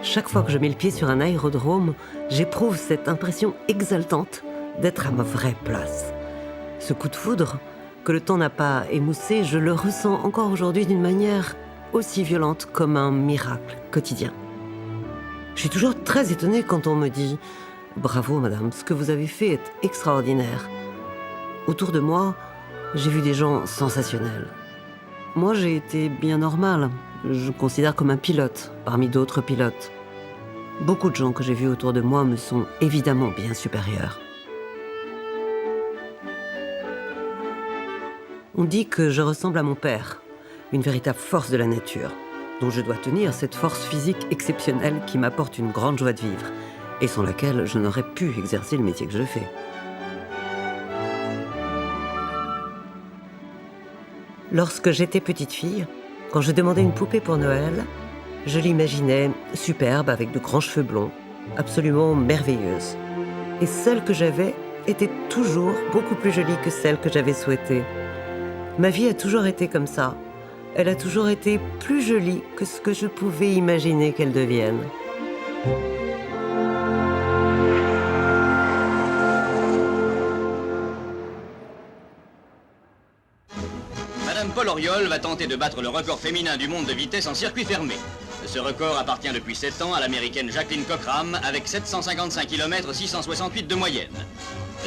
Chaque fois que je mets le pied sur un aérodrome, j'éprouve cette impression exaltante d'être à ma vraie place. Ce coup de foudre, que le temps n'a pas émoussé, je le ressens encore aujourd'hui d'une manière aussi violente comme un miracle quotidien. Je suis toujours très étonnée quand on me dit « Bravo madame, ce que vous avez fait est extraordinaire ». Autour de moi, j'ai vu des gens sensationnels. Moi, j'ai été bien normale. Je me considère comme un pilote, parmi d'autres pilotes. Beaucoup de gens que j'ai vus autour de moi me sont évidemment bien supérieurs. On dit que je ressemble à mon père, une véritable force de la nature, dont je dois tenir cette force physique exceptionnelle qui m'apporte une grande joie de vivre, et sans laquelle je n'aurais pu exercer le métier que je fais. Lorsque j'étais petite fille, quand je demandais une poupée pour Noël, je l'imaginais superbe avec de grands cheveux blonds, absolument merveilleuse. Et celle que j'avais était toujours beaucoup plus jolie que celle que j'avais souhaitée. Ma vie a toujours été comme ça. Elle a toujours été plus jolie que ce que je pouvais imaginer qu'elle devienne. Madame Paul Auriol va tenter de battre le record féminin du monde de vitesse en circuit fermé. Ce record appartient depuis 7 ans à l'américaine Jacqueline Cockram avec 755 km 668 de moyenne.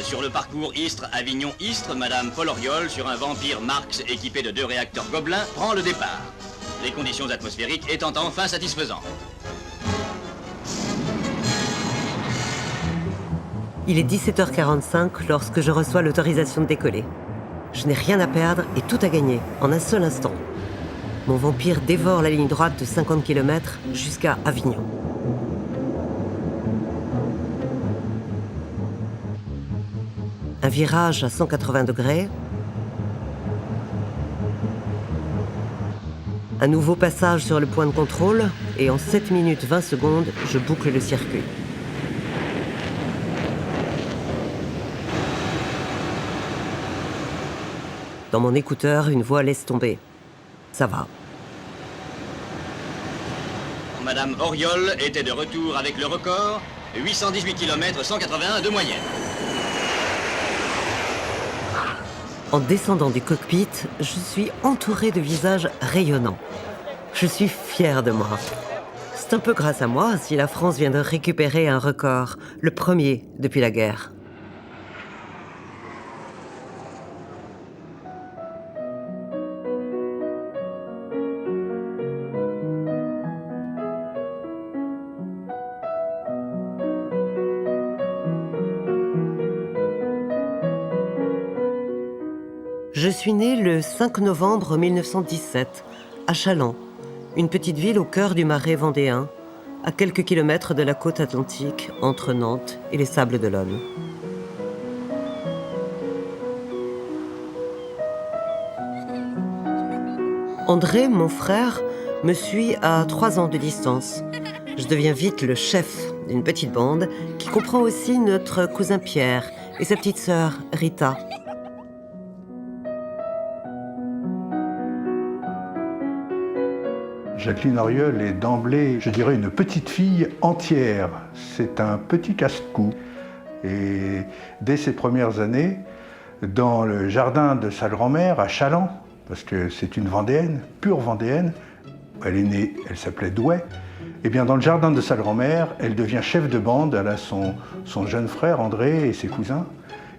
Sur le parcours Istres-Avignon-Istres, Madame Paul Auriol, sur un Vampire Marx équipé de 2 réacteurs Gobelin, prend le départ. Les conditions atmosphériques étant enfin satisfaisantes. Il est 17h45 lorsque je reçois l'autorisation de décoller. Je n'ai rien à perdre et tout à gagner, en un seul instant. Mon Vampire dévore la ligne droite de 50 km jusqu'à Avignon. Un virage à 180 degrés. Un nouveau passage sur le point de contrôle et en 7 minutes 20 secondes, je boucle le circuit. Dans mon écouteur, une voix laisse tomber. Ça va. Madame Auriol était de retour avec le record, 818 km 181 de moyenne. En descendant du cockpit, je suis entourée de visages rayonnants. Je suis fière de moi. C'est un peu grâce à moi si la France vient de récupérer un record, le premier depuis la guerre. Je suis née le 5 novembre 1917, à Challans, une petite ville au cœur du Marais vendéen, à quelques kilomètres de la côte atlantique, entre Nantes et les Sables d'Olonne. André, mon frère, me suit à 3 ans de distance. Je deviens vite le chef d'une petite bande qui comprend aussi notre cousin Pierre et sa petite sœur Rita. Jacqueline Auriol est d'emblée, je dirais, une petite fille entière. C'est un petit casse-cou. Et dès ses premières années, dans le jardin de sa grand-mère à Challans, parce que c'est une Vendéenne, pure Vendéenne, elle est née, elle s'appelait Douai, et bien dans le jardin de sa grand-mère, elle devient chef de bande, elle a son jeune frère André et ses cousins,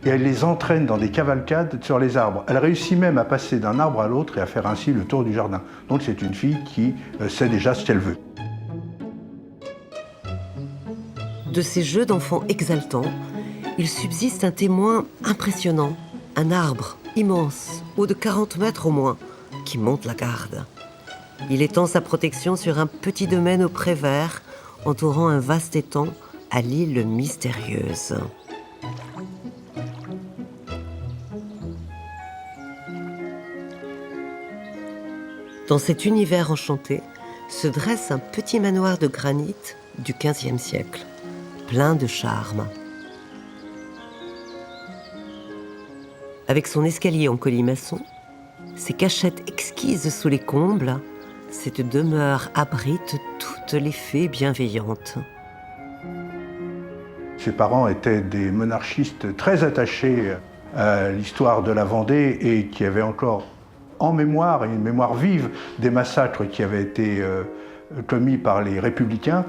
et elle les entraîne dans des cavalcades sur les arbres. Elle réussit même à passer d'un arbre à l'autre et à faire ainsi le tour du jardin. Donc c'est une fille qui sait déjà ce qu'elle veut. De ces jeux d'enfants exaltants, il subsiste un témoin impressionnant, un arbre immense, haut de 40 mètres au moins, qui monte la garde. Il étend sa protection sur un petit domaine au pré vert, entourant un vaste étang à l'île mystérieuse. Dans cet univers enchanté se dresse un petit manoir de granit du XVe siècle, plein de charme. Avec son escalier en colimaçon, ses cachettes exquises sous les combles, cette demeure abrite toutes les fées bienveillantes. Ses parents étaient des monarchistes très attachés à l'histoire de la Vendée et qui avaient encore en mémoire, et une mémoire vive, des massacres qui avaient été commis par les républicains.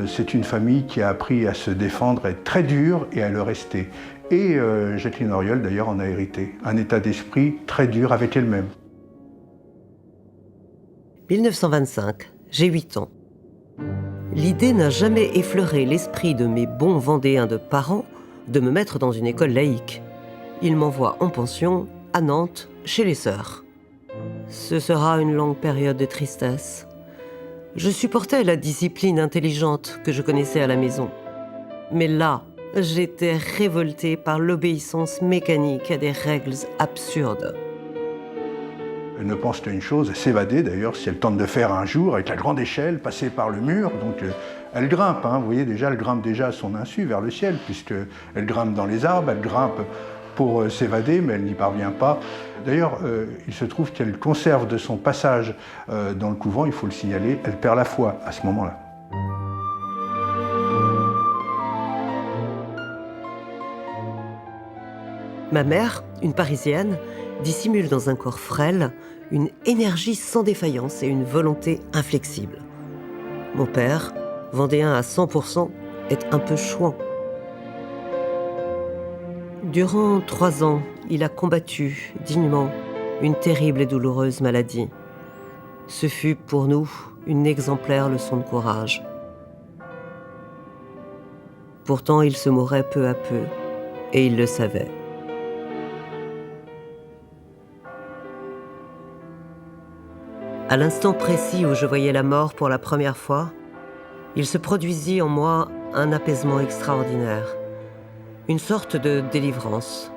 C'est une famille qui a appris à se défendre, à être très dure et à le rester. Et Jacqueline Auriol, d'ailleurs, en a hérité. Un état d'esprit très dur avec elle-même. 1925, j'ai 8 ans. L'idée n'a jamais effleuré l'esprit de mes bons Vendéens de parents de me mettre dans une école laïque. Ils m'envoient en pension à Nantes, chez les sœurs. Ce sera une longue période de tristesse. Je supportais la discipline intelligente que je connaissais à la maison. Mais là, j'étais révoltée par l'obéissance mécanique à des règles absurdes. Elle ne pense qu'à une chose, s'évader d'ailleurs, si elle tente de faire un jour avec la grande échelle, passer par le mur, donc elle grimpe, vous voyez déjà, elle grimpe déjà à son insu vers le ciel, puisqu'elle grimpe dans les arbres, elle grimpe pour s'évader, mais elle n'y parvient pas. D'ailleurs, il se trouve qu'elle conserve de son passage dans le couvent, il faut le signaler, elle perd la foi à ce moment-là. Ma mère, une Parisienne, dissimule dans un corps frêle une énergie sans défaillance et une volonté inflexible. Mon père, vendéen à 100%, est un peu chouan. Durant 3 ans, il a combattu dignement une terrible et douloureuse maladie. Ce fut pour nous une exemplaire leçon de courage. Pourtant, il se mourait peu à peu, et il le savait. À l'instant précis où je voyais la mort pour la première fois, il se produisit en moi un apaisement extraordinaire, une sorte de délivrance.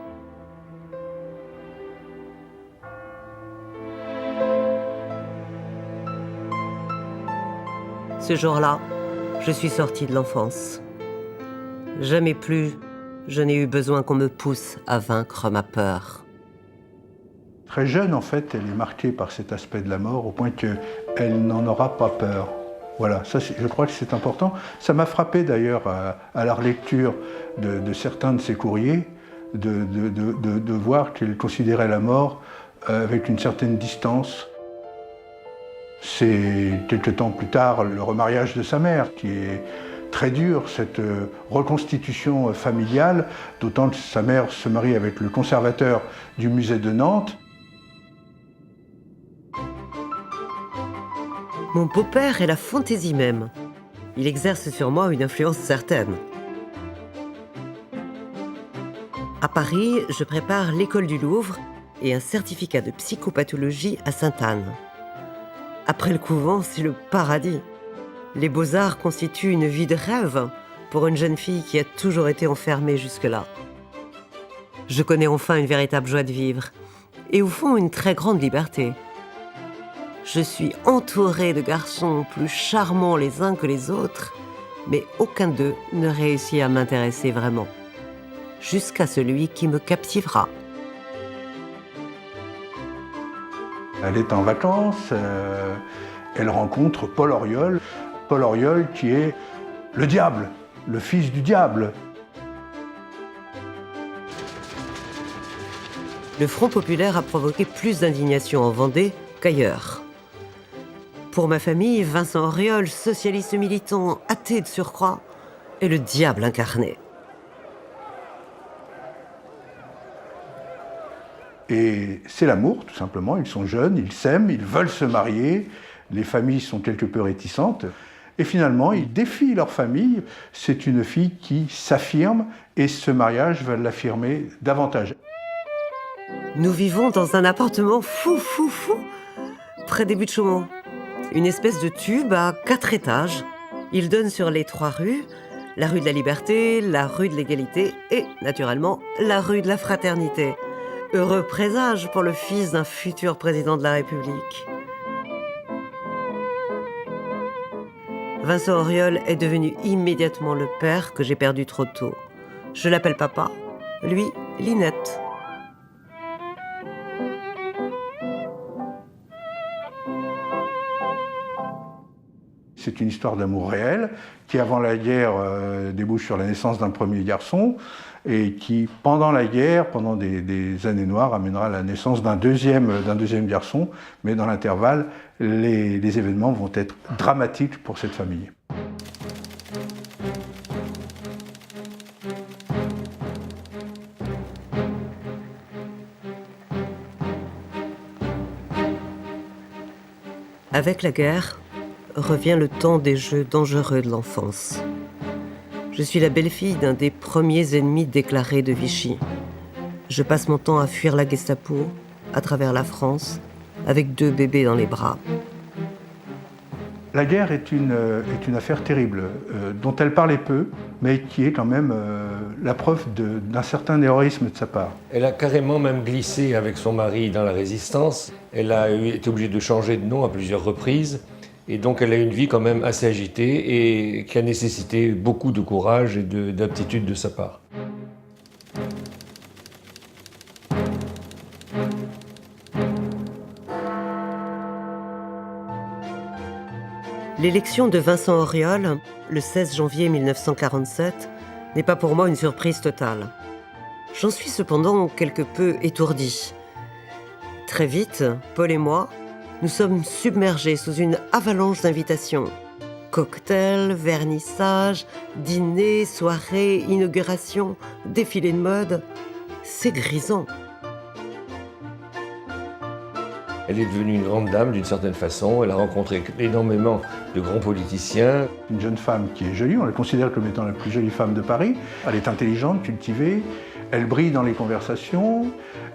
Ce jour-là, je suis sortie de l'enfance. Jamais plus, je n'ai eu besoin qu'on me pousse à vaincre ma peur. Très jeune, en fait, elle est marquée par cet aspect de la mort, au point qu'elle n'en aura pas peur. Voilà, ça, je crois que c'est important. Ça m'a frappé d'ailleurs à la relecture de certains de ses courriers, de voir qu'elle considérait la mort avec une certaine distance. C'est quelque temps plus tard le remariage de sa mère qui est très dur, cette reconstitution familiale, d'autant que sa mère se marie avec le conservateur du musée de Nantes. Mon beau-père est la fantaisie même. Il exerce sur moi une influence certaine. À Paris, je prépare l'école du Louvre et un certificat de psychopathologie à Sainte-Anne. Après le couvent, c'est le paradis. Les beaux-arts constituent une vie de rêve pour une jeune fille qui a toujours été enfermée jusque-là. Je connais enfin une véritable joie de vivre et au fond une très grande liberté. Je suis entourée de garçons plus charmants les uns que les autres, mais aucun d'eux ne réussit à m'intéresser vraiment. Jusqu'à celui qui me captivera. Elle est en vacances, elle rencontre Paul Auriol. Paul Auriol qui est le diable, le fils du diable. Le Front populaire a provoqué plus d'indignation en Vendée qu'ailleurs. Pour ma famille, Vincent Auriol, socialiste militant, athée de surcroît, est le diable incarné. Et c'est l'amour, tout simplement. Ils sont jeunes, ils s'aiment, ils veulent se marier. Les familles sont quelque peu réticentes. Et finalement, ils défient leur famille. C'est une fille qui s'affirme et ce mariage va l'affirmer davantage. Nous vivons dans un appartement fou, près des buts de Chaumont. Une espèce de tube à 4 étages. Il donne sur les 3 rues, la rue de la Liberté, la rue de l'Égalité et, naturellement, la rue de la Fraternité. Heureux présage pour le fils d'un futur président de la République. Vincent Auriol est devenu immédiatement le père que j'ai perdu trop tôt. Je l'appelle papa, lui, Linette. C'est une histoire d'amour réel qui, avant la guerre, débouche sur la naissance d'un premier garçon et qui, pendant la guerre, pendant des années noires, amènera à la naissance d'un deuxième garçon. Mais dans l'intervalle, les événements vont être dramatiques pour cette famille. Avec la guerre, revient le temps des jeux dangereux de l'enfance. Je suis la belle-fille d'un des premiers ennemis déclarés de Vichy. Je passe mon temps à fuir la Gestapo, à travers la France, avec 2 bébés dans les bras. La guerre est une affaire terrible, dont elle parlait peu, mais qui est quand même la preuve d'un certain héroïsme de sa part. Elle a carrément même glissé avec son mari dans la résistance. Elle a été obligée de changer de nom à plusieurs reprises. Et donc elle a une vie quand même assez agitée et qui a nécessité beaucoup de courage et d'aptitude de sa part. L'élection de Vincent Auriol, le 16 janvier 1947, n'est pas pour moi une surprise totale. J'en suis cependant quelque peu étourdie. Très vite, Paul et moi, nous sommes submergés sous une avalanche d'invitations. Cocktails, vernissages, dîners, soirées, inaugurations, défilés de mode. C'est grisant. Elle est devenue une grande dame d'une certaine façon. Elle a rencontré énormément de grands politiciens. Une jeune femme qui est jolie, on la considère comme étant la plus jolie femme de Paris. Elle est intelligente, cultivée, elle brille dans les conversations,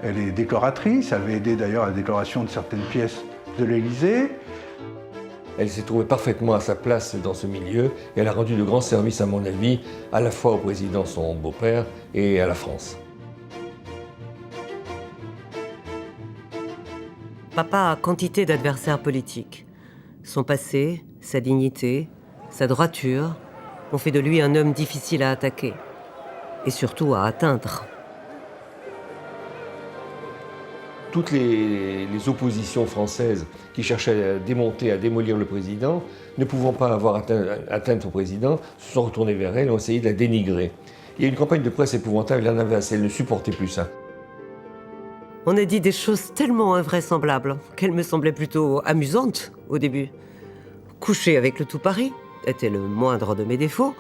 elle est décoratrice, elle avait aidé d'ailleurs à la décoration de certaines pièces de l'Élysée. Elle s'est trouvée parfaitement à sa place dans ce milieu et elle a rendu de grands services, à mon avis, à la fois au président, son beau-père, et à la France. Papa a quantité d'adversaires politiques. Son passé, sa dignité, sa droiture ont fait de lui un homme difficile à attaquer. Et surtout à atteindre. Toutes les oppositions françaises qui cherchaient à démonter, à démolir le président, ne pouvant pas avoir atteint au président, se sont retournées vers elle et ont essayé de la dénigrer. Il y a eu une campagne de presse épouvantable, elle en avait assez, elle ne supportait plus ça. On a dit des choses tellement invraisemblables qu'elles me semblaient plutôt amusantes au début. Coucher avec le tout Paris était le moindre de mes défauts.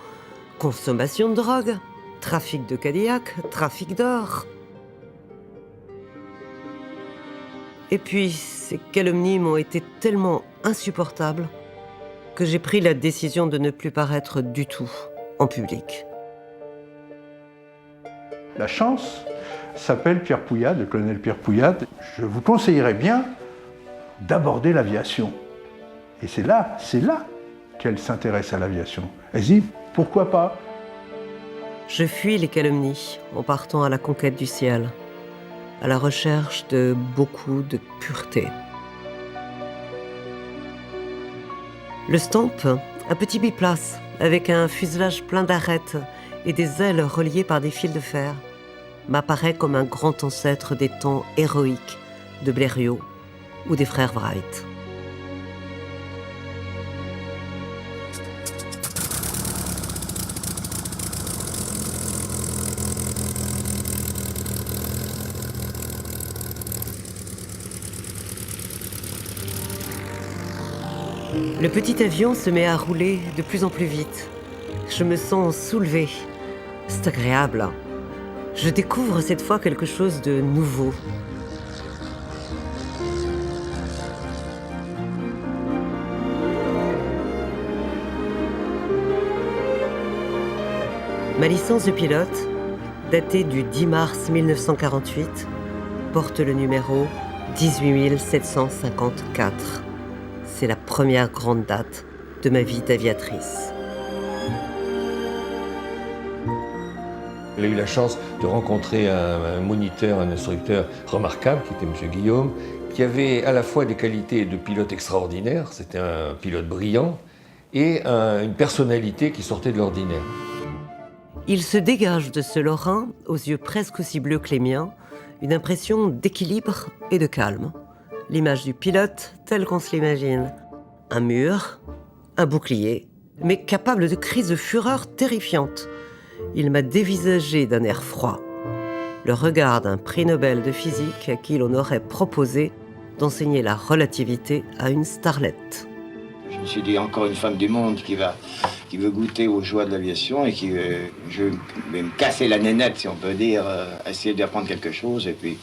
Consommation de drogue, trafic de Cadillac, trafic d'or. Et puis, ces calomnies m'ont été tellement insupportables que j'ai pris la décision de ne plus paraître du tout en public. La chance s'appelle Pierre Pouillade, le colonel Pierre Pouillade. Je vous conseillerais bien d'aborder l'aviation. Et c'est là qu'elle s'intéresse à l'aviation. Elle se dit, pourquoi pas ? Je fuis les calomnies en partant à la conquête du ciel, à la recherche de beaucoup de pureté. Le Stamp, un petit biplace avec un fuselage plein d'arêtes et des ailes reliées par des fils de fer, m'apparaît comme un grand ancêtre des temps héroïques de Blériot ou des frères Wright. Le petit avion se met à rouler de plus en plus vite. Je me sens soulevée. C'est agréable. Je découvre cette fois quelque chose de nouveau. Ma licence de pilote, datée du 10 mars 1948, porte le numéro 18754. C'est la première grande date de ma vie d'aviatrice. Elle a eu la chance de rencontrer un moniteur, un instructeur remarquable, qui était M. Guillaume, qui avait à la fois des qualités de pilote extraordinaires, c'était un pilote brillant, et une personnalité qui sortait de l'ordinaire. Il se dégage de ce Lorrain, aux yeux presque aussi bleus que les miens, une impression d'équilibre et de calme. L'image du pilote telle qu'on se l'imagine. Un mur, un bouclier, mais capable de crises de fureur terrifiantes. Il m'a dévisagé d'un air froid, le regard d'un prix Nobel de physique à qui l'on aurait proposé d'enseigner la relativité à une starlette. Je me suis dit, encore une femme du monde qui veut goûter aux joies de l'aviation et je vais me casser la nénette, si on peut dire, essayer d'apprendre quelque chose, et puis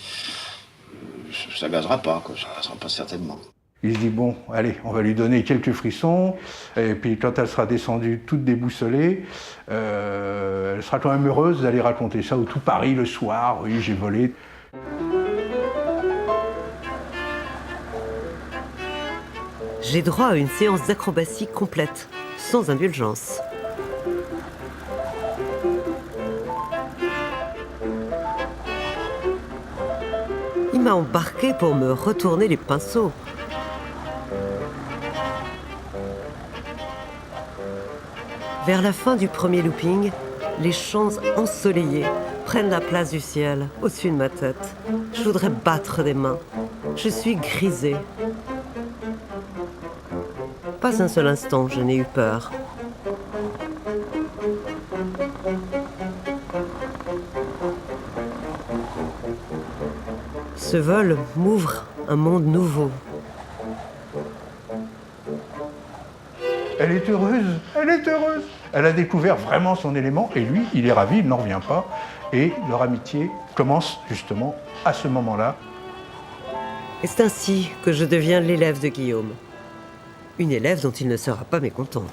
ça gazera pas, quoi, ça gazera pas certainement. Il se dit, bon, allez, on va lui donner quelques frissons, et puis quand elle sera descendue toute déboussolée, elle sera quand même heureuse d'aller raconter ça au tout Paris le soir, oui, j'ai volé. J'ai droit à une séance d'acrobatie complète, sans indulgence. Il m'a embarqué pour me retourner les pinceaux. Vers la fin du premier looping, les champs ensoleillés prennent la place du ciel au-dessus de ma tête. Je voudrais battre des mains. Je suis grisée. Pas un seul instant, je n'ai eu peur. Ce vol m'ouvre un monde nouveau. Elle est heureuse, elle est heureuse. Elle a découvert vraiment son élément et lui, il est ravi, il n'en revient pas. Et leur amitié commence justement à ce moment-là. Et c'est ainsi que je deviens l'élève de Guillaume. Une élève dont il ne sera pas mécontent.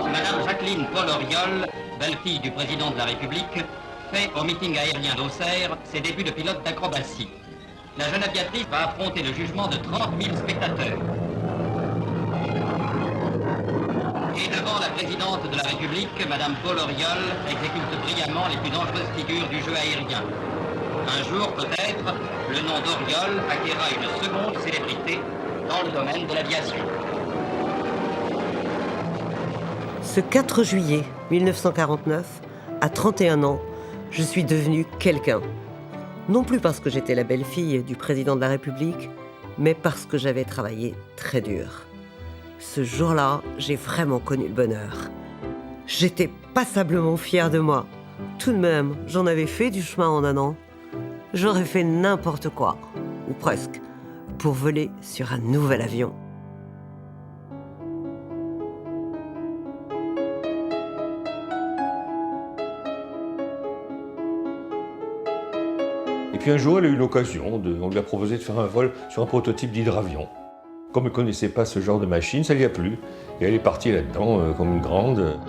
Madame Jacqueline Paul Auriol, belle-fille du président de la République, fait au meeting aérien d'Auxerre ses débuts de pilote d'acrobatie. La jeune aviatrice va affronter le jugement de 30 000 spectateurs. Et devant la présidente de la République, Madame Paul Auriol exécute brillamment les plus dangereuses figures du jeu aérien. Un jour, peut-être, le nom d'Auriol acquérera une seconde célébrité dans le domaine de l'aviation. Ce 4 juillet 1949, à 31 ans, je suis devenue quelqu'un. Non plus parce que j'étais la belle-fille du président de la République, mais parce que j'avais travaillé très dur. Ce jour-là, j'ai vraiment connu le bonheur. J'étais passablement fière de moi. Tout de même, j'en avais fait du chemin en un an. J'aurais fait n'importe quoi, ou presque, pour voler sur un nouvel avion. Et puis un jour, elle a eu l'occasion, on lui a proposé de faire un vol sur un prototype d'hydravion. Comme elle ne connaissait pas ce genre de machine, ça lui a plu. Et elle est partie là-dedans comme une grande.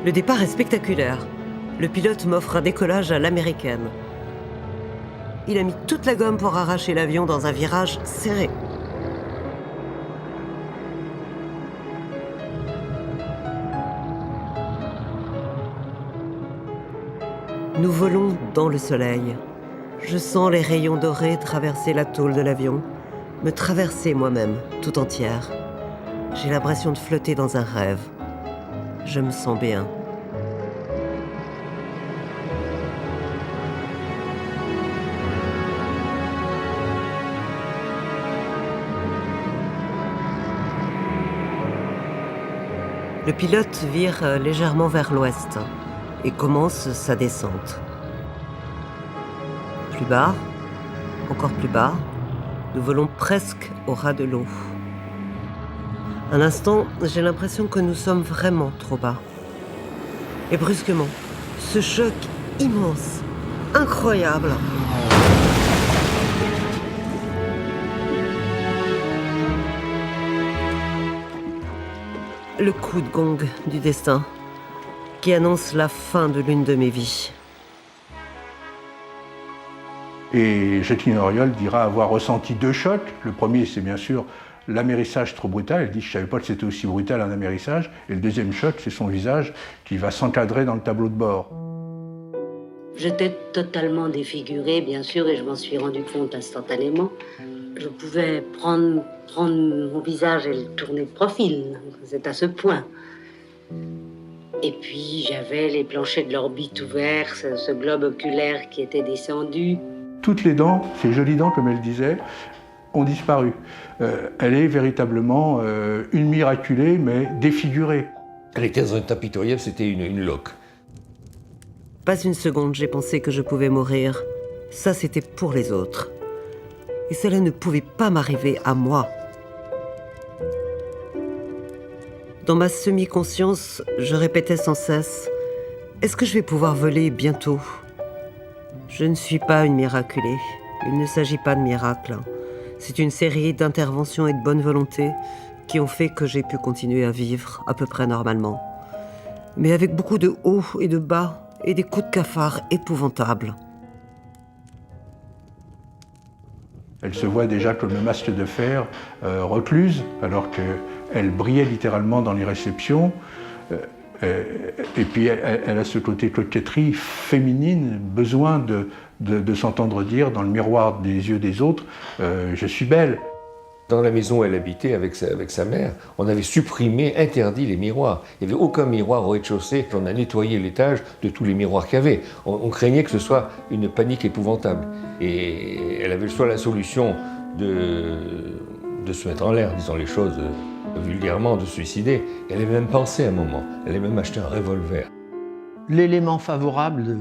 Le départ est spectaculaire. Le pilote m'offre un décollage à l'américaine. Il a mis toute la gomme pour arracher l'avion dans un virage serré. Nous volons dans le soleil. Je sens les rayons dorés traverser la tôle de l'avion, me traverser moi-même, tout entière. J'ai l'impression de flotter dans un rêve. Je me sens bien. Le pilote vire légèrement vers l'ouest et commence sa descente. Plus bas, encore plus bas, nous volons presque au ras de l'eau. Un instant, j'ai l'impression que nous sommes vraiment trop bas. Et brusquement, ce choc immense, incroyable. Le coup de gong du destin qui annonce la fin de l'une de mes vies. Et Jacqueline Auriol dira avoir ressenti deux chocs. Le premier, c'est bien sûr l'amérissage trop brutal. Elle dit « je ne savais pas que c'était aussi brutal un amérissage ». Et le deuxième choc, c'est son visage qui va s'encadrer dans le tableau de bord. J'étais totalement défigurée, bien sûr, et je m'en suis rendu compte instantanément. Je pouvais prendre mon visage et le tourner de profil. C'est à ce point. Et puis, j'avais les planchets de l'orbite ouverts, ce globe oculaire qui était descendu. Toutes les dents, ces jolies dents, comme elle disait, ont disparu. Elle est véritablement une miraculée, mais défigurée. Elle était dans un état pitoyable, c'était une loque. Pas une seconde, j'ai pensé que je pouvais mourir. Ça, c'était pour les autres. Et cela ne pouvait pas m'arriver à moi. Dans ma semi-conscience, je répétais sans cesse « Est-ce que je vais pouvoir voler bientôt ?» Je ne suis pas une miraculée. Il ne s'agit pas de miracle. C'est une série d'interventions et de bonne volonté qui ont fait que j'ai pu continuer à vivre à peu près normalement. Mais avec beaucoup de hauts et de bas et des coups de cafard épouvantables. Elle se voit déjà comme le masque de fer recluse, alors qu'elle brillait littéralement dans les réceptions. Et puis elle a ce côté coquetterie féminine, besoin de s'entendre dire dans le miroir des yeux des autres « je suis belle ». Dans la maison où elle habitait avec sa mère, on avait supprimé, interdit les miroirs. Il n'y avait aucun miroir au rez-de-chaussée. On a nettoyé l'étage de tous les miroirs qu'il y avait. On craignait que ce soit une panique épouvantable. Et elle avait soit la solution de se mettre en l'air, disons les choses vulgairement, de se suicider. Elle avait même pensé à un moment. Elle avait même acheté un revolver. L'élément favorable,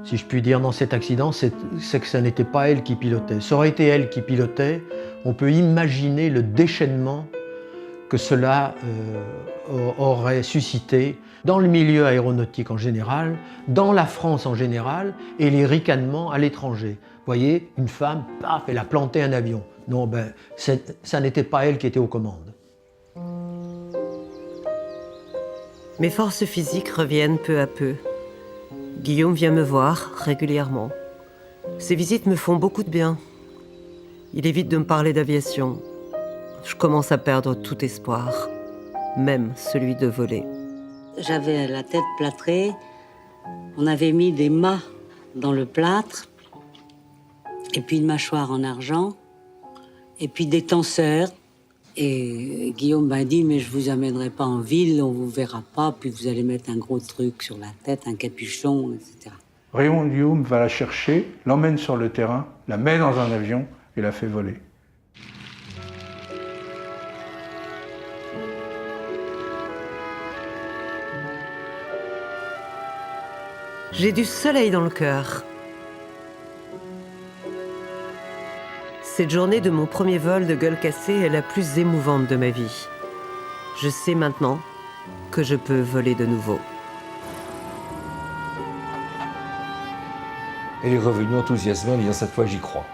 si je puis dire, dans cet accident, c'est que ça n'était pas elle qui pilotait. Ça aurait été elle qui pilotait. On peut imaginer le déchaînement que cela aurait suscité dans le milieu aéronautique en général, dans la France en général, et les ricanements à l'étranger. Vous voyez, une femme, paf, elle a planté un avion. Non, ça n'était pas elle qui était aux commandes. Mes forces physiques reviennent peu à peu. Guillaume vient me voir régulièrement. Ces visites me font beaucoup de bien. Il évite de me parler d'aviation. Je commence à perdre tout espoir, même celui de voler. J'avais la tête plâtrée. On avait mis des mâts dans le plâtre, et puis une mâchoire en argent, et puis des tenseurs. Et Guillaume m'a dit, mais je vous amènerai pas en ville, on vous verra pas, puis vous allez mettre un gros truc sur la tête, un capuchon, etc. Raymond Guillaume va la chercher, l'emmène sur le terrain, la met dans un avion et la fait voler. J'ai du soleil dans le cœur. Cette journée de mon premier vol de gueule cassée est la plus émouvante de ma vie. Je sais maintenant que je peux voler de nouveau. Elle est revenue enthousiasmée en disant « cette fois j'y crois ».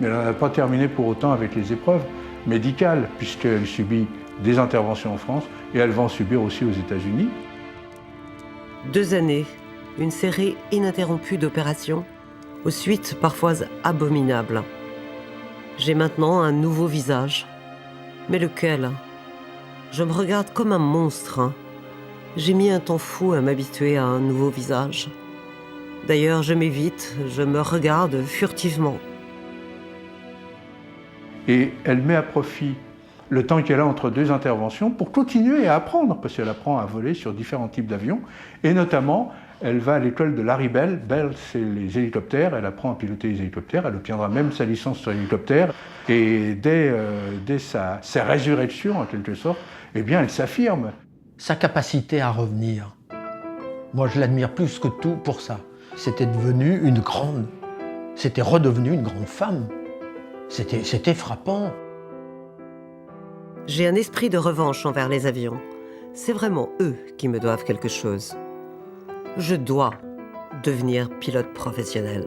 Mais elle n'a pas terminé pour autant avec les épreuves médicales, puisqu'elle subit des interventions en France et elle va en subir aussi aux États-Unis. 2 années, une série ininterrompue d'opérations, aux suites parfois abominables. J'ai maintenant un nouveau visage. Mais lequel? Je me regarde comme un monstre. J'ai mis un temps fou à m'habituer à un nouveau visage. D'ailleurs, je m'évite, je me regarde furtivement. Et elle met à profit le temps qu'elle a entre 2 interventions pour continuer à apprendre, parce qu'elle apprend à voler sur différents types d'avions, et notamment, elle va à l'école de Larry Bell. Bell, c'est les hélicoptères, elle apprend à piloter les hélicoptères, elle obtiendra même sa licence sur l'hélicoptère, et dès sa résurrection, en quelque sorte, eh bien, elle s'affirme. Sa capacité à revenir, moi je l'admire plus que tout pour ça. C'était redevenu une grande femme. C'était frappant. J'ai un esprit de revanche envers les avions. C'est vraiment eux qui me doivent quelque chose. Je dois devenir pilote professionnel.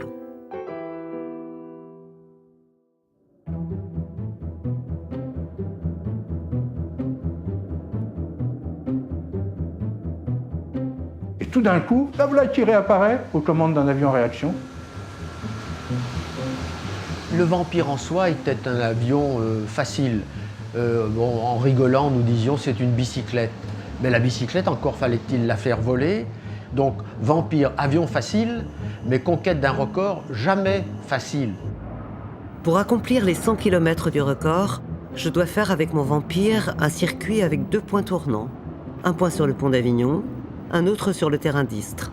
Et tout d'un coup, la voilà qui réapparaît aux commandes d'un avion en réaction. Le Vampire en soi était un avion facile. En rigolant, nous disions c'est une bicyclette. Mais la bicyclette, encore fallait-il la faire voler. Donc Vampire, avion facile, mais conquête d'un record jamais facile. Pour accomplir les 100 km du record, je dois faire avec mon Vampire un circuit avec 2 points tournants. Un point sur le pont d'Avignon, un autre sur le terrain d'Istres.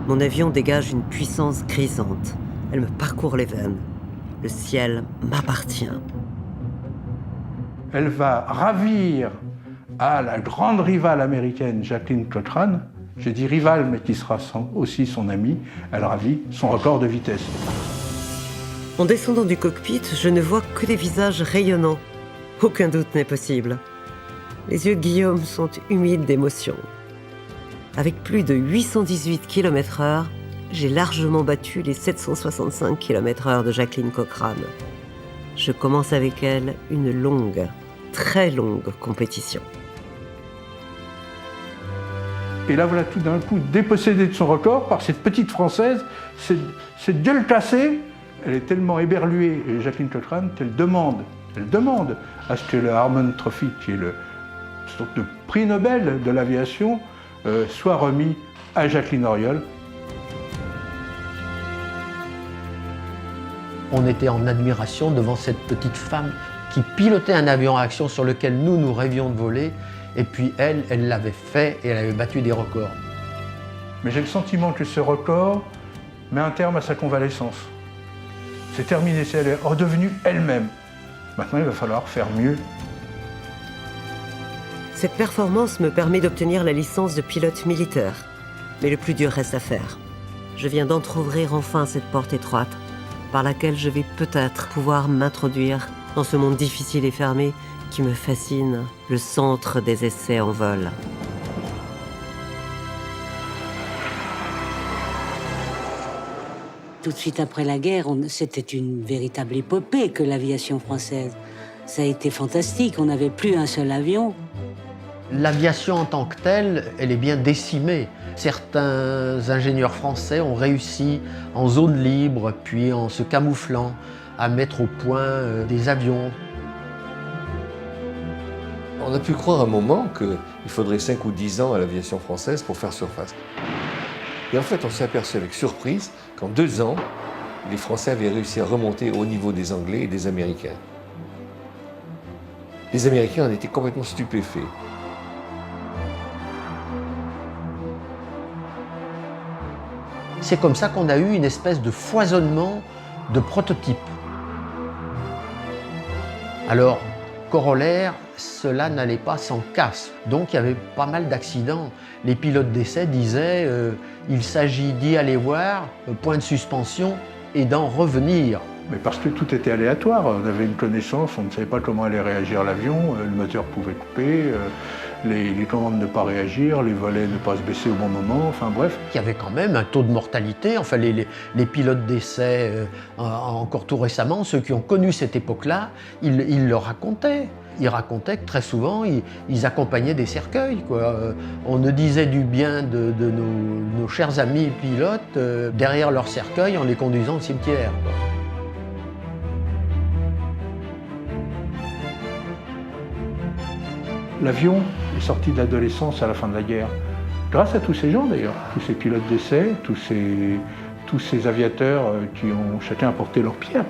Mon avion dégage une puissance grisante. Elle me parcourt les veines. Le ciel m'appartient. Elle va ravir à la grande rivale américaine Jacqueline Cochran. J'ai dit rivale, mais qui sera aussi son amie. Elle ravit son record de vitesse. En descendant du cockpit, je ne vois que des visages rayonnants. Aucun doute n'est possible. Les yeux de Guillaume sont humides d'émotion. Avec plus de 818 km/h, j'ai largement battu les 765 km/h de Jacqueline Cochran. Je commence avec elle une longue, très longue compétition. Et là, voilà tout d'un coup dépossédée de son record par cette petite Française, cette gueule cassée. Elle est tellement éberluée, Jacqueline Cochran, qu'elle demande à ce que le Harmon Trophy, qui est une sorte de prix Nobel de l'aviation, soit remis à Jacqueline Auriol. On était en admiration devant cette petite femme qui pilotait un avion à action sur lequel nous rêvions de voler. Et puis elle l'avait fait et elle avait battu des records. Mais j'ai le sentiment que ce record met un terme à sa convalescence. C'est terminé, elle est redevenue elle-même. Maintenant, il va falloir faire mieux. Cette performance me permet d'obtenir la licence de pilote militaire. Mais le plus dur reste à faire. Je viens d'entrouvrir enfin cette porte étroite, par laquelle je vais peut-être pouvoir m'introduire dans ce monde difficile et fermé qui me fascine, le centre des essais en vol. Tout de suite après la guerre, c'était une véritable épopée que l'aviation française. Ça a été fantastique, on n'avait plus un seul avion. L'aviation en tant que telle, elle est bien décimée. Certains ingénieurs français ont réussi en zone libre, puis en se camouflant, à mettre au point des avions. On a pu croire un moment qu'il faudrait 5 ou 10 ans à l'aviation française pour faire surface. Et en fait, on s'est aperçu avec surprise qu'en 2 ans, les Français avaient réussi à remonter au niveau des Anglais et des Américains. Les Américains en étaient complètement stupéfaits. C'est comme ça qu'on a eu une espèce de foisonnement de prototypes. Alors, corollaire, cela n'allait pas sans casse. Donc il y avait pas mal d'accidents. Les pilotes d'essai disaient il s'agit d'y aller voir, point de suspension, et d'en revenir. Mais parce que tout était aléatoire, on avait une connaissance, on ne savait pas comment allait réagir l'avion, le moteur pouvait couper, les commandes ne pas réagir, les volets ne pas se baisser au bon moment, enfin bref. Il y avait quand même un taux de mortalité, enfin les pilotes d'essai, encore tout récemment, ceux qui ont connu cette époque-là, ils le racontaient. Ils racontaient que très souvent, ils accompagnaient des cercueils, quoi. On ne disait du bien de nos chers amis pilotes derrière leur cercueil en les conduisant au cimetière, quoi. L'avion est sorti de l'adolescence à la fin de la guerre. Grâce à tous ces gens d'ailleurs, tous ces pilotes d'essai, tous ces aviateurs qui ont chacun apporté leur pierre.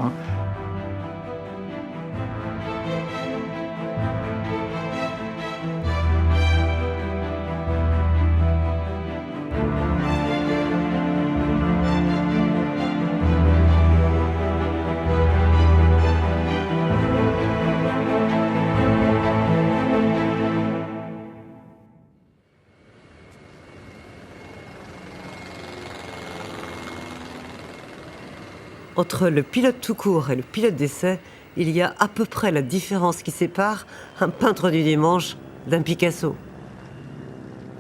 Entre le pilote tout court et le pilote d'essai, il y a à peu près la différence qui sépare un peintre du dimanche d'un Picasso.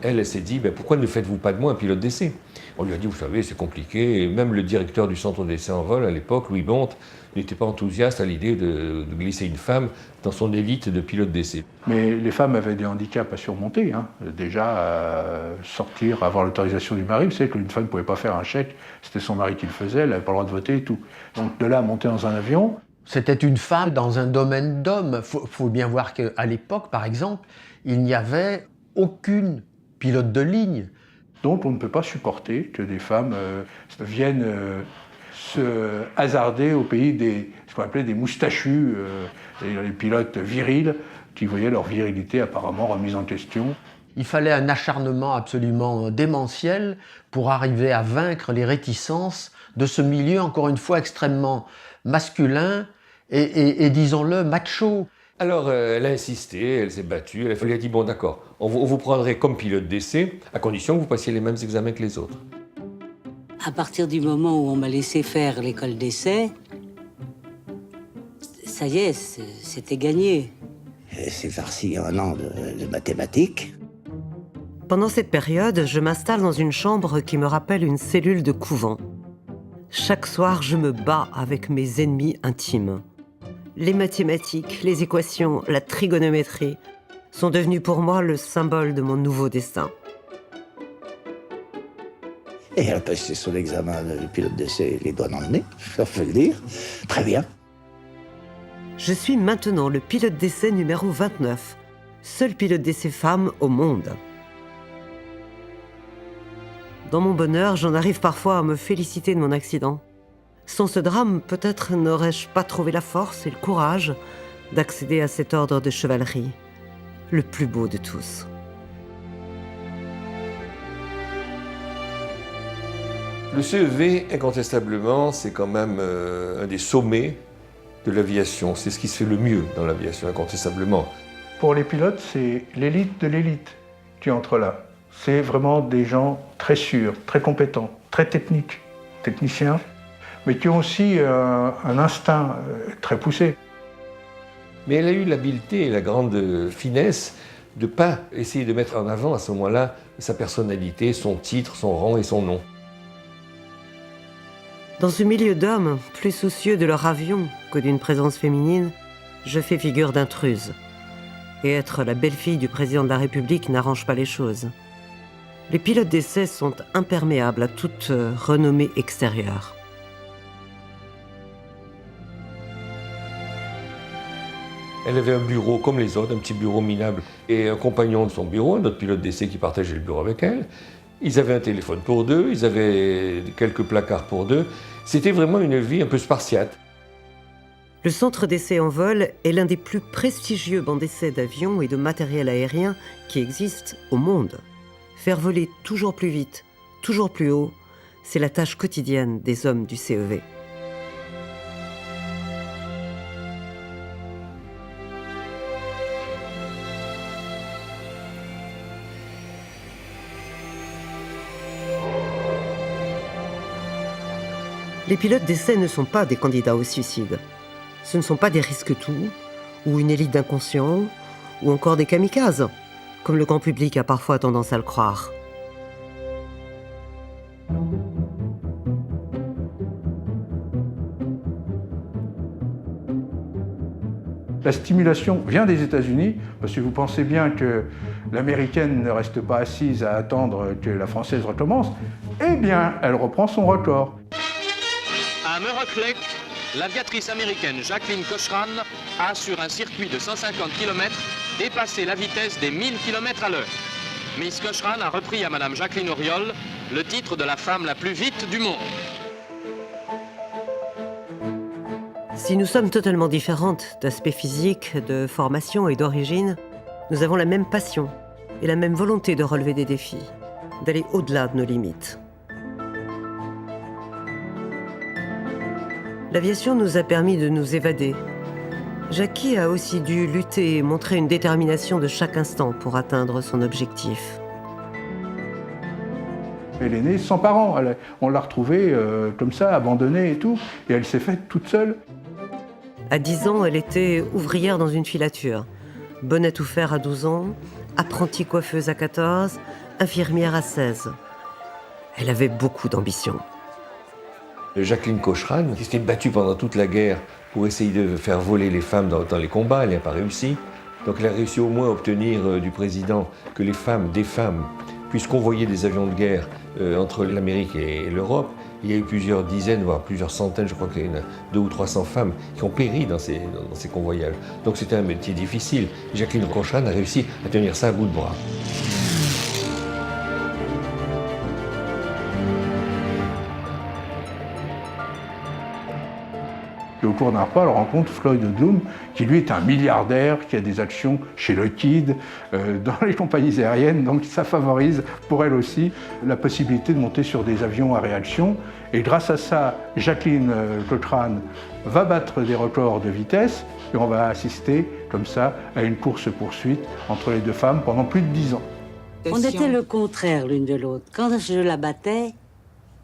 Elle s'est dit, pourquoi ne faites-vous pas de moi un pilote d'essai? On lui a dit, vous savez, c'est compliqué. Et même le directeur du centre d'essai en vol à l'époque, Louis Bonte, n'était pas enthousiaste à l'idée de glisser une femme dans son élite de pilotes d'essai. Mais les femmes avaient des handicaps à surmonter. Déjà, sortir, avoir l'autorisation du mari, vous savez qu'une femme ne pouvait pas faire un chèque, c'était son mari qui le faisait, elle n'avait pas le droit de voter et tout. Donc de là à monter dans un avion... C'était une femme dans un domaine d'homme. Faut bien voir qu'à l'époque, par exemple, il n'y avait aucune pilote de ligne. Donc on ne peut pas supporter que des femmes viennent se hasarder au pays des ce qu'on appelait des moustachus, les pilotes virils, qui voyaient leur virilité apparemment remise en question. Il fallait un acharnement absolument démentiel pour arriver à vaincre les réticences de ce milieu, encore une fois, extrêmement masculin et disons-le, macho. Alors, elle a insisté, elle s'est battue, elle a dit, bon d'accord, on vous prendrait comme pilote d'essai, à condition que vous passiez les mêmes examens que les autres. À partir du moment où on m'a laissé faire l'école d'essai, ça y est, c'était gagné. C'est farci 1 an de mathématiques. Pendant cette période, je m'installe dans une chambre qui me rappelle une cellule de couvent. Chaque soir, je me bats avec mes ennemis intimes. Les mathématiques, les équations, la trigonométrie sont devenus pour moi le symbole de mon nouveau destin. Et elle a passé son examen de pilote d'essai les doigts dans le nez, ça peut le dire. Très bien. Je suis maintenant le pilote d'essai numéro 29, seul pilote d'essai femme au monde. Dans mon bonheur, j'en arrive parfois à me féliciter de mon accident. Sans ce drame, peut-être n'aurais-je pas trouvé la force et le courage d'accéder à cet ordre de chevalerie, le plus beau de tous. Le CEV, incontestablement, c'est quand même un des sommets de l'aviation. C'est ce qui se fait le mieux dans l'aviation, incontestablement. Pour les pilotes, c'est l'élite de l'élite qui entre là. C'est vraiment des gens très sûrs, très compétents, très techniciens, mais qui ont aussi un instinct très poussé. Mais elle a eu l'habileté et la grande finesse de ne pas essayer de mettre en avant à ce moment-là sa personnalité, son titre, son rang et son nom. Dans ce milieu d'hommes, plus soucieux de leur avion que d'une présence féminine, je fais figure d'intruse. Et être la belle-fille du président de la République n'arrange pas les choses. Les pilotes d'essai sont imperméables à toute renommée extérieure. Elle avait un bureau comme les autres, un petit bureau minable, et un compagnon de son bureau, un autre pilote d'essai qui partageait le bureau avec elle. Ils avaient un téléphone pour deux, ils avaient quelques placards pour deux. C'était vraiment une vie un peu spartiate. Le centre d'essai en vol est l'un des plus prestigieux bancs d'essai d'avions et de matériel aérien qui existent au monde. Faire voler toujours plus vite, toujours plus haut, c'est la tâche quotidienne des hommes du CEV. Les pilotes d'essai ne sont pas des candidats au suicide. Ce ne sont pas des risques-tout, ou une élite d'inconscients, ou encore des kamikazes, comme le grand public a parfois tendance à le croire. La stimulation vient des États-Unis, parce que vous pensez bien que l'américaine ne reste pas assise à attendre que la française recommence. Eh bien, elle reprend son record. À Meuroclec, l'aviatrice américaine Jacqueline Cochran a, sur un circuit de 150 km, dépassé la vitesse des 1000 km à l'heure. Miss Cochran a repris à Madame Jacqueline Auriol le titre de la femme la plus vite du monde. Si nous sommes totalement différentes d'aspect physique, de formation et d'origine, nous avons la même passion et la même volonté de relever des défis, d'aller au-delà de nos limites. L'aviation nous a permis de nous évader. Jackie a aussi dû lutter et montrer une détermination de chaque instant pour atteindre son objectif. Elle est née sans parents. On l'a retrouvée comme ça, abandonnée et tout. Et elle s'est faite toute seule. À 10 ans, elle était ouvrière dans une filature. Bonne à tout faire à 12 ans, apprentie coiffeuse à 14, infirmière à 16. Elle avait beaucoup d'ambition. Jacqueline Cochran, qui s'était battue pendant toute la guerre pour essayer de faire voler les femmes dans les combats, elle n'a pas réussi. Donc elle a réussi au moins à obtenir du président que les femmes, des femmes, puissent convoyer des avions de guerre entre l'Amérique et l'Europe. Il y a eu plusieurs dizaines, voire plusieurs centaines, je crois qu'il y en a 200 ou 300 femmes qui ont péri dans ces convoyages. Donc c'était un métier difficile. Jacqueline Cochran a réussi à tenir ça à bout de bras. Et au cours d'un repas, elle rencontre Floyd Odlum, qui lui est un milliardaire, qui a des actions chez Lockheed, dans les compagnies aériennes, donc ça favorise pour elle aussi la possibilité de monter sur des avions à réaction. Et grâce à ça, Jacqueline Cochrane va battre des records de vitesse, et on va assister comme ça à une course-poursuite entre les deux femmes pendant plus de 10 ans. On était le contraire l'une de l'autre. Quand je la battais,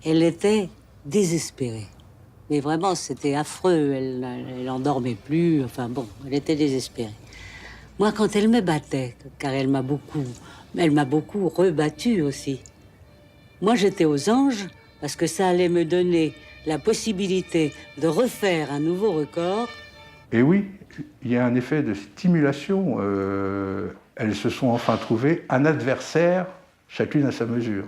elle était désespérée. Mais vraiment, c'était affreux. Elle en dormait plus. Enfin bon, elle était désespérée. Moi, quand elle me battait, car elle m'a beaucoup rebattue aussi. Moi, j'étais aux anges parce que ça allait me donner la possibilité de refaire un nouveau record. Et oui, il y a un effet de stimulation. Elles se sont enfin trouvées un adversaire, chacune à sa mesure.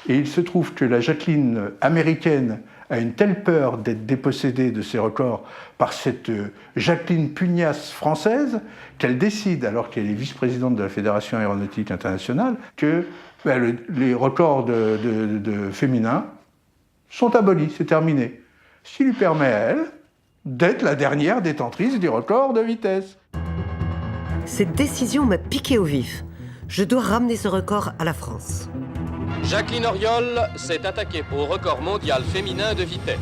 Et il se trouve que la Jacqueline américaine a une telle peur d'être dépossédée de ses records par cette Jacqueline pugnace française qu'elle décide, alors qu'elle est vice-présidente de la Fédération aéronautique internationale, que les records de féminins sont abolis, c'est terminé. Ce qui lui permet à elle d'être la dernière détentrice du record de vitesse. Cette décision m'a piqué au vif. Je dois ramener ce record à la France. Jacqueline Auriol s'est attaquée au record mondial féminin de vitesse.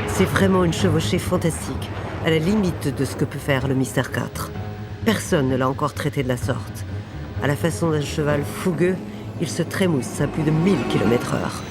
C'est vraiment une chevauchée fantastique, à la limite de ce que peut faire le Mystère 4. Personne ne l'a encore traité de la sorte. À la façon d'un cheval fougueux, il se trémousse à plus de 1000 km/h.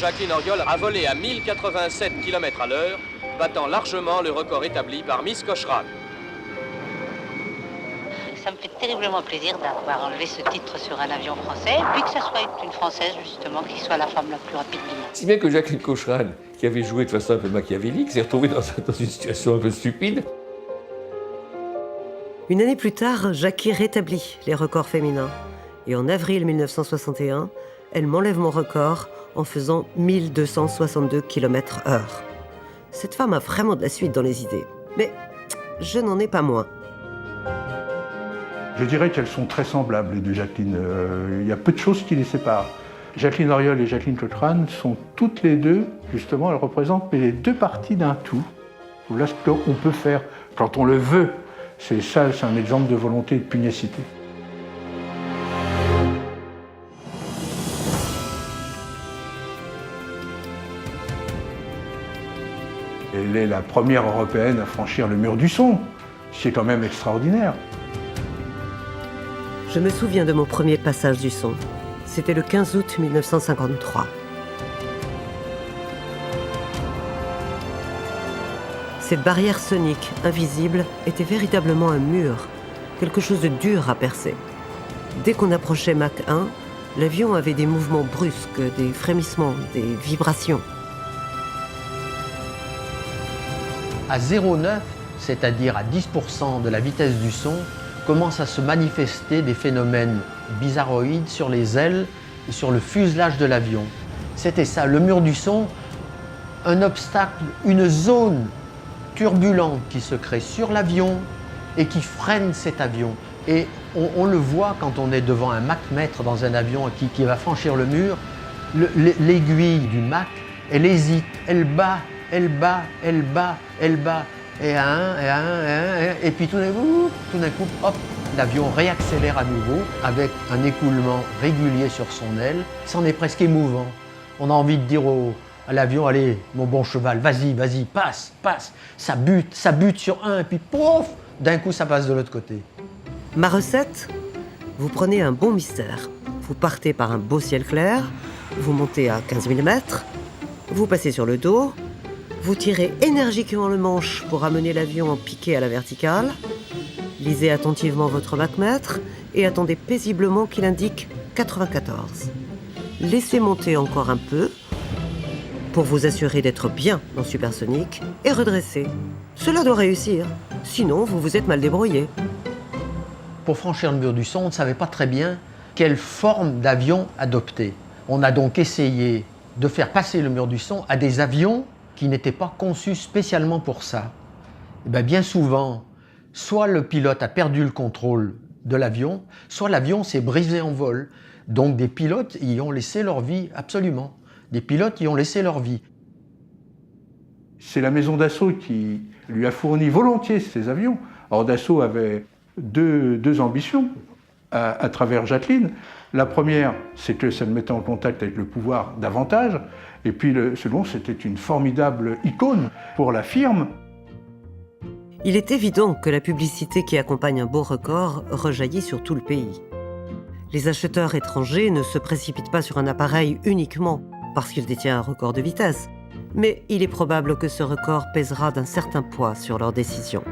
Jacqueline Auriol a volé à 1087 km à l'heure, battant largement le record établi par Miss Cochrane. Ça me fait terriblement plaisir d'avoir enlevé ce titre sur un avion français, puis que ça soit une Française, justement, qui soit la femme la plus rapide du monde. Si bien que Jacqueline Cochrane, qui avait joué de façon un peu machiavélique, s'est retrouvée dans une situation un peu stupide. Une année plus tard, Jackie rétablit les records féminins. Et en avril 1961, elle m'enlève mon record en faisant 1262 km/h. Cette femme a vraiment de la suite dans les idées. Mais je n'en ai pas moins. Je dirais qu'elles sont très semblables, les deux Jacqueline. Il y a peu de choses qui les séparent. Jacqueline Auriol et Jacqueline Cochrane sont toutes les deux, justement, elles représentent les deux parties d'un tout. Là, ce qu'on peut faire quand on le veut, c'est ça, c'est un exemple de volonté et de pugnacité. Elle est la première Européenne à franchir le mur du son, ce qui est quand même extraordinaire. Je me souviens de mon premier passage du son. C'était le 15 août 1953. Cette barrière sonique, invisible, était véritablement un mur, quelque chose de dur à percer. Dès qu'on approchait Mach 1, l'avion avait des mouvements brusques, des frémissements, des vibrations. À 0,9, c'est-à-dire à 10% de la vitesse du son, commencent à se manifester des phénomènes bizarroïdes sur les ailes et sur le fuselage de l'avion. C'était ça, le mur du son, un obstacle, une zone turbulente qui se crée sur l'avion et qui freine cet avion. Et on le voit quand on est devant un Mach-mètre dans un avion qui va franchir le mur, l'aiguille du Mach, elle hésite, elle bat, elle bat, elle bat, elle bat. Et et puis tout d'un coup, hop, l'avion réaccélère à nouveau avec un écoulement régulier sur son aile. C'en est presque émouvant. On a envie de dire à l'avion, allez, mon bon cheval, vas-y, passe. Ça bute sur un, et puis pouf, d'un coup, ça passe de l'autre côté. Ma recette ? Vous prenez un bon mystère. Vous partez par un beau ciel clair, vous montez à 15 000 mètres, vous passez sur le dos, vous tirez énergiquement le manche pour amener l'avion en piqué à la verticale. Lisez attentivement votre Mach-mètre et attendez paisiblement qu'il indique 94. Laissez monter encore un peu pour vous assurer d'être bien en supersonique et redressez. Cela doit réussir, sinon vous vous êtes mal débrouillé. Pour franchir le mur du son, on ne savait pas très bien quelle forme d'avion adopter. On a donc essayé de faire passer le mur du son à des avions qui n'étaient pas conçus spécialement pour ça. Et bien souvent, soit le pilote a perdu le contrôle de l'avion, soit l'avion s'est brisé en vol. Donc des pilotes y ont laissé leur vie, absolument. Des pilotes y ont laissé leur vie. C'est la maison Dassault qui lui a fourni volontiers ces avions. Alors Dassault avait deux ambitions à travers Jacqueline. La première, c'est que ça le mettait en contact avec le pouvoir davantage. Et puis le second, c'était une formidable icône pour la firme. Il est évident que la publicité qui accompagne un beau record rejaillit sur tout le pays. Les acheteurs étrangers ne se précipitent pas sur un appareil uniquement parce qu'il détient un record de vitesse, mais il est probable que ce record pèsera d'un certain poids sur leur décision.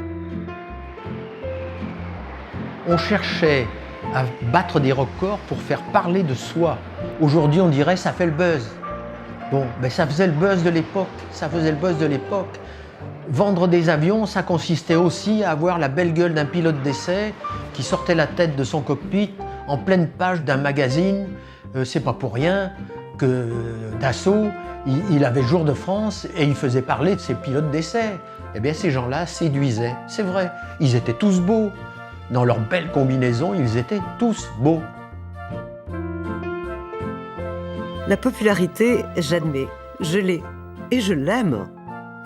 On cherchait à battre des records pour faire parler de soi. Aujourd'hui, on dirait ça fait le buzz. Bon, ça faisait le buzz de l'époque. Vendre des avions, ça consistait aussi à avoir la belle gueule d'un pilote d'essai qui sortait la tête de son cockpit en pleine page d'un magazine. C'est pas pour rien que Dassault, il avait Jour de France et il faisait parler de ses pilotes d'essai. Eh bien, ces gens-là séduisaient, c'est vrai. Ils étaient tous beaux. Dans leurs belles combinaisons, ils étaient tous beaux. La popularité, j'admets, je l'ai et je l'aime.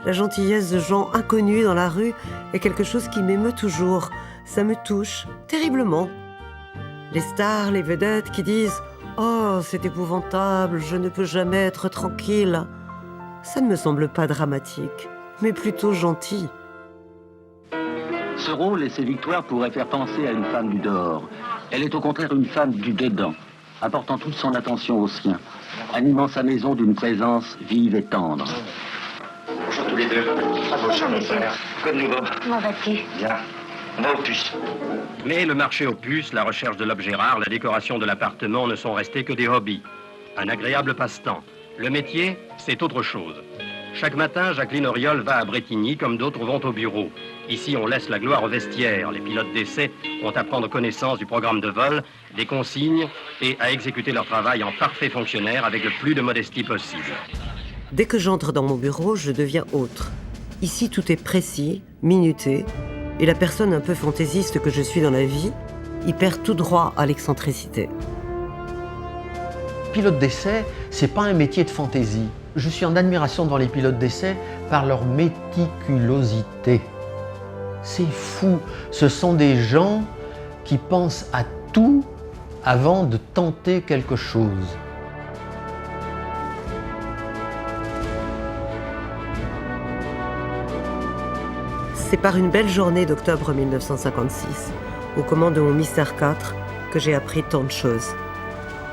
La gentillesse de gens inconnus dans la rue est quelque chose qui m'émeut toujours. Ça me touche terriblement. Les stars, les vedettes qui disent « Oh, c'est épouvantable, je ne peux jamais être tranquille », ça ne me semble pas dramatique, mais plutôt gentil. Ce rôle et ses victoires pourraient faire penser à une femme du dehors. Elle est au contraire une femme du dedans, apportant toute son attention aux siens, animant sa maison d'une présence vive et tendre. Bonjour tous les deux. Bonjour mon père. Quoi de nouveau? Comment vas-tu? Bien. On va aux puces. Mais le marché aux puces, la recherche de l'objet rare, la décoration de l'appartement ne sont restés que des hobbies. Un agréable passe-temps. Le métier, c'est autre chose. Chaque matin, Jacqueline Auriol va à Brétigny comme d'autres vont au bureau. Ici, on laisse la gloire au vestiaire. Les pilotes d'essai ont à prendre connaissance du programme de vol, des consignes et à exécuter leur travail en parfait fonctionnaire avec le plus de modestie possible. Dès que j'entre dans mon bureau, je deviens autre. Ici, tout est précis, minuté, et la personne un peu fantaisiste que je suis dans la vie y perd tout droit à l'excentricité. Pilote d'essai, c'est pas un métier de fantaisie. Je suis en admiration devant les pilotes d'essai par leur méticulosité. C'est fou. Ce sont des gens qui pensent à tout avant de tenter quelque chose. C'est par une belle journée d'octobre 1956, aux commandes de mon Mystère 4, que j'ai appris tant de choses.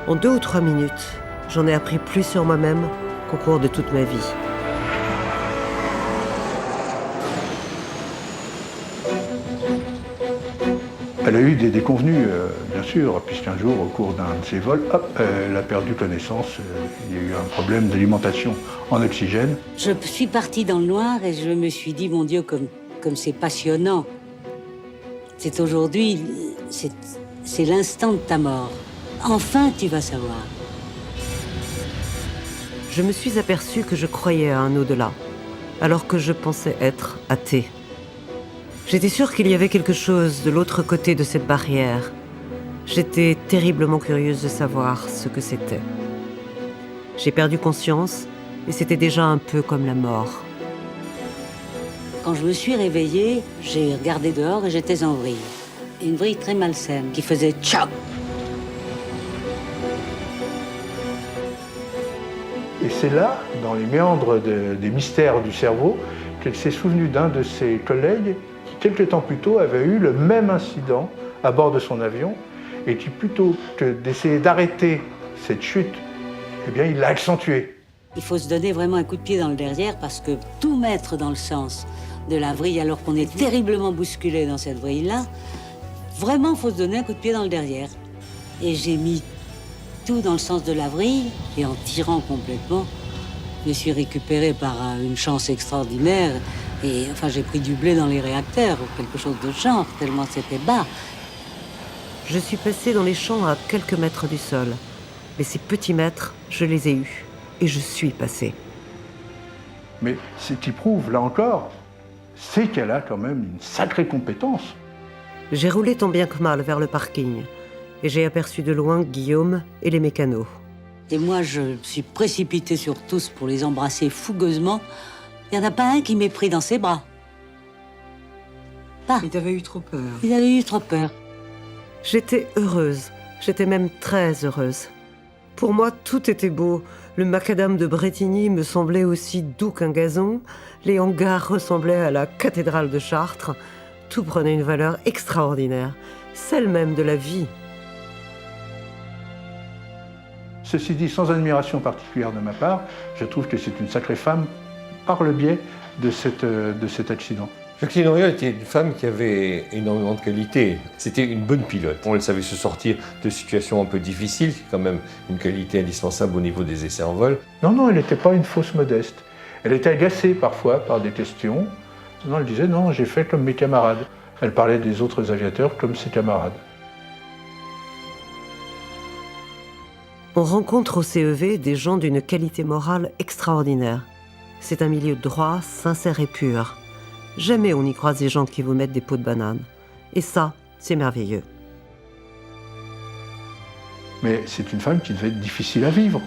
En 2 ou 3 minutes, j'en ai appris plus sur moi-même qu'au cours de toute ma vie. Elle a eu des déconvenues, bien sûr, puisqu'un jour, au cours d'un de ses vols, elle a perdu connaissance. Il y a eu un problème d'alimentation en oxygène. Je suis partie dans le noir et je me suis dit, mon Dieu, comme c'est passionnant. C'est aujourd'hui, c'est l'instant de ta mort. Enfin, tu vas savoir. Je me suis aperçue que je croyais à un au-delà, alors que je pensais être athée. J'étais sûre qu'il y avait quelque chose de l'autre côté de cette barrière. J'étais terriblement curieuse de savoir ce que c'était. J'ai perdu conscience et c'était déjà un peu comme la mort. Quand je me suis réveillée, j'ai regardé dehors et j'étais en vrille. Une vrille très malsaine qui faisait tchac. Et c'est là, dans les méandres des mystères du cerveau, qu'elle s'est souvenue d'un de ses collègues qui, quelques temps plus tôt, avait eu le même incident à bord de son avion et qui, plutôt que d'essayer d'arrêter cette chute, eh bien, il l'a accentuée. Il faut se donner vraiment un coup de pied dans le derrière parce que tout mettre dans le sens de la vrille alors qu'on est terriblement bousculé dans cette vrille-là, vraiment, il faut se donner un coup de pied dans le derrière. Et j'ai mis tout dans le sens de la vrille et en tirant complètement, je me suis récupéré par une chance extraordinaire et enfin j'ai pris du blé dans les réacteurs ou quelque chose de genre, tellement c'était bas. Je suis passée dans les champs à quelques mètres du sol. Mais ces petits mètres, je les ai eus. Et je suis passée. Mais ce qui prouve, là encore, c'est qu'elle a quand même une sacrée compétence. J'ai roulé tant bien que mal vers le parking. Et j'ai aperçu de loin Guillaume et les mécanos. Et moi, je me suis précipitée sur tous pour les embrasser fougueusement. Il n'y en a pas un qui m'ait pris dans ses bras. Pas. Il t'avait eu trop peur. Il avait eu trop peur. J'étais heureuse. J'étais même très heureuse. Pour moi, tout était beau. Le macadam de Bretigny me semblait aussi doux qu'un gazon. Les hangars ressemblaient à la cathédrale de Chartres. Tout prenait une valeur extraordinaire, celle même de la vie. Ceci dit, sans admiration particulière de ma part, je trouve que c'est une sacrée femme par le biais de cet accident. Jacqueline Auriol était une femme qui avait énormément de qualités. C'était une bonne pilote. Elle savait se sortir de situations un peu difficiles, c'est quand même une qualité indispensable au niveau des essais en vol. Non, elle n'était pas une fausse modeste. Elle était agacée parfois par des questions. Non, elle disait non, j'ai fait comme mes camarades. Elle parlait des autres aviateurs comme ses camarades. On rencontre au CEV des gens d'une qualité morale extraordinaire. C'est un milieu droit, sincère et pur. Jamais on n'y croise des gens qui vous mettent des pots de banane. Et ça, c'est merveilleux. Mais c'est une femme qui devait être difficile à vivre,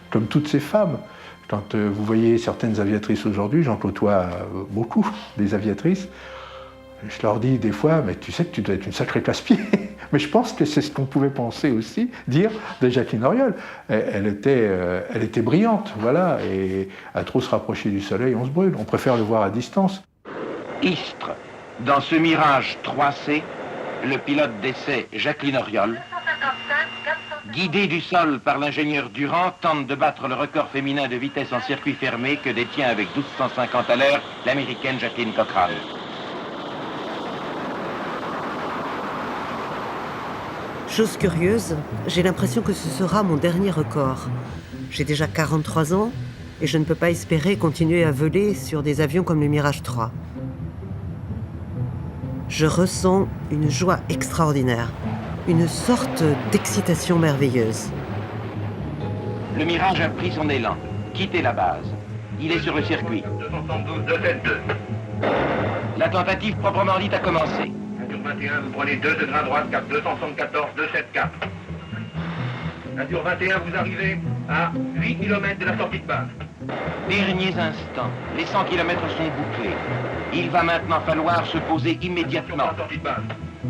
comme toutes ces femmes. Quand vous voyez certaines aviatrices aujourd'hui, j'en côtoie beaucoup, des aviatrices, je leur dis des fois, mais tu sais que tu dois être une sacrée casse-pied. Mais je pense que c'est ce qu'on pouvait penser aussi, dire de Jacqueline Auriol. Elle était brillante, voilà, et à trop se rapprocher du soleil, on se brûle. On préfère le voir à distance. Istres, dans ce Mirage 3C, le pilote d'essai Jacqueline Auriol, guidé du sol par l'ingénieur Durand, tente de battre le record féminin de vitesse en circuit fermé que détient avec 1250 à l'heure l'américaine Jacqueline Cochrane. Chose curieuse, j'ai l'impression que ce sera mon dernier record. J'ai déjà 43 ans et je ne peux pas espérer continuer à voler sur des avions comme le Mirage 3. Je ressens une joie extraordinaire, une sorte d'excitation merveilleuse. Le Mirage a pris son élan, quitté la base. Il est sur le circuit. 272, 272. La tentative proprement dite a commencé. 21, vous prenez 2 degrés à droite, cap 274, 274. Nature 21, vous arrivez à 8 km de la sortie de base. Derniers instants, les 100 km sont bouclés. Il va maintenant falloir se poser immédiatement.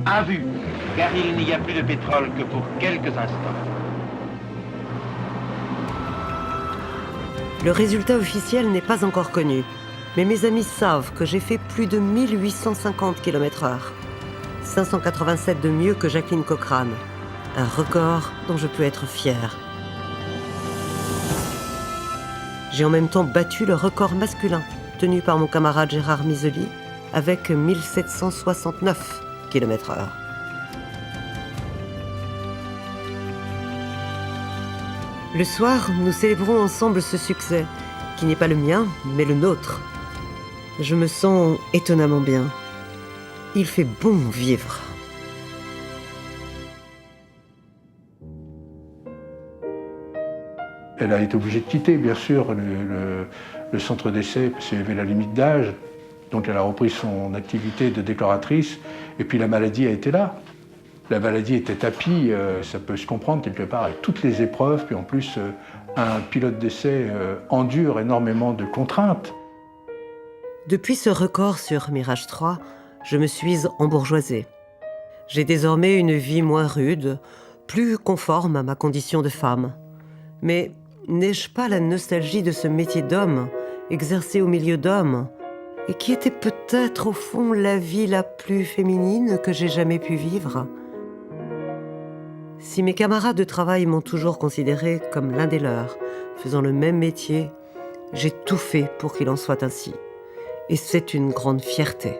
À vue, car il n'y a plus de pétrole que pour quelques instants. Le résultat officiel n'est pas encore connu, mais mes amis savent que j'ai fait plus de 1850 km/h. 587 de mieux que Jacqueline Cochrane. Un record dont je peux être fière. J'ai en même temps battu le record masculin, tenu par mon camarade Gérard Miseli, avec 1769 km/h. Le soir, nous célébrons ensemble ce succès, qui n'est pas le mien, mais le nôtre. Je me sens étonnamment bien. Il fait bon vivre. Elle a été obligée de quitter, bien sûr, le centre d'essai, parce qu'il y avait la limite d'âge. Donc elle a repris son activité de décoratrice, et puis la maladie a été là. La maladie était tapie, ça peut se comprendre quelque part, avec toutes les épreuves, puis en plus, un pilote d'essai endure énormément de contraintes. Depuis ce record sur Mirage 3, je me suis embourgeoisée. J'ai désormais une vie moins rude, plus conforme à ma condition de femme. Mais n'ai-je pas la nostalgie de ce métier d'homme, exercé au milieu d'hommes, et qui était peut-être au fond la vie la plus féminine que j'ai jamais pu vivre ? Si mes camarades de travail m'ont toujours considéré comme l'un des leurs, faisant le même métier, j'ai tout fait pour qu'il en soit ainsi. Et c'est une grande fierté.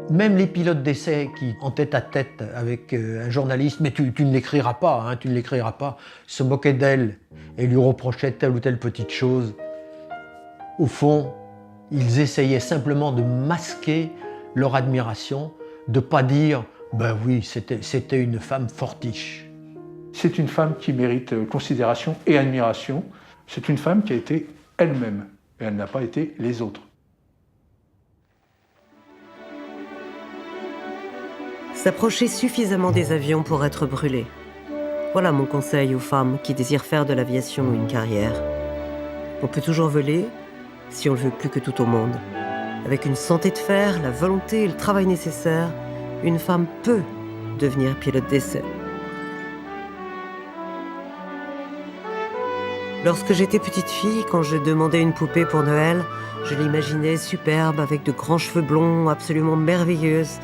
Même les pilotes d'essai qui, en tête-à-tête avec un journaliste, mais tu ne l'écriras pas, hein, tu ne l'écriras pas, se moquaient d'elle et lui reprochaient telle ou telle petite chose. Au fond, ils essayaient simplement de masquer leur admiration, de ne pas dire « Ben oui, c'était une femme fortiche. C'est une femme qui mérite considération et admiration. C'est une femme qui a été elle-même, et elle n'a pas été les autres. S'approcher suffisamment des avions pour être brûlé. Voilà mon conseil aux femmes qui désirent faire de l'aviation une carrière. On peut toujours voler si on le veut plus que tout au monde. Avec une santé de fer, la volonté et le travail nécessaires, une femme peut devenir pilote d'essai. Lorsque j'étais petite fille, quand je demandais une poupée pour Noël, je l'imaginais superbe avec de grands cheveux blonds, absolument merveilleuse.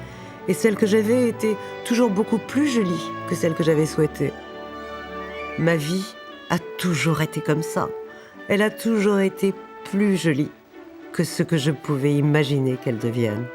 Et celle que j'avais était toujours beaucoup plus jolie que celle que j'avais souhaitée. Ma vie a toujours été comme ça. Elle a toujours été plus jolie que ce que je pouvais imaginer qu'elle devienne.